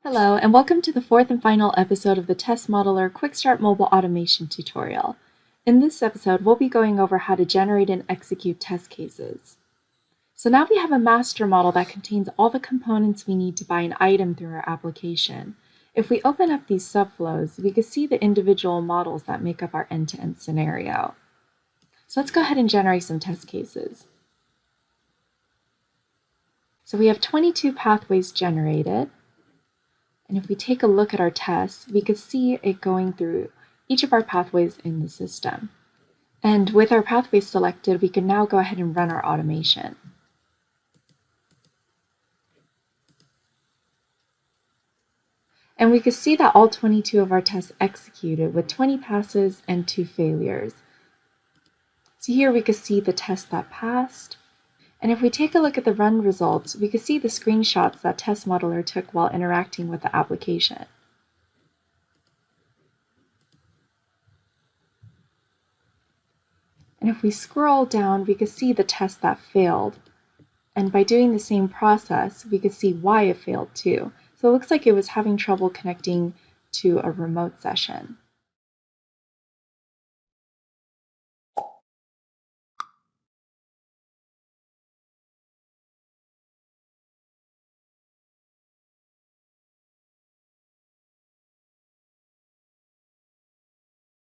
Hello, and welcome to the fourth and final episode of the Test Modeler QuickStart Mobile Automation tutorial. In this episode, we'll be going over how to generate and execute test cases. So now we have a master model that contains all the components we need to buy an item through our application. If we open up these subflows, we can see the individual models that make up our end-to-end scenario. So let's go ahead and generate some test cases. So we have 22 pathways generated. And if we take a look at our tests, we could see it going through each of our pathways in the system. And with our pathways selected, we can now go ahead and run our automation. And we can see that all 22 of our tests executed with 20 passes and 2 failures. So here we can see the tests that passed. And if we take a look at the run results, we can see the screenshots that Test Modeler took while interacting with the application. And if we scroll down, we can see the test that failed. And by doing the same process, we could see why it failed too. So it looks like it was having trouble connecting to a remote session.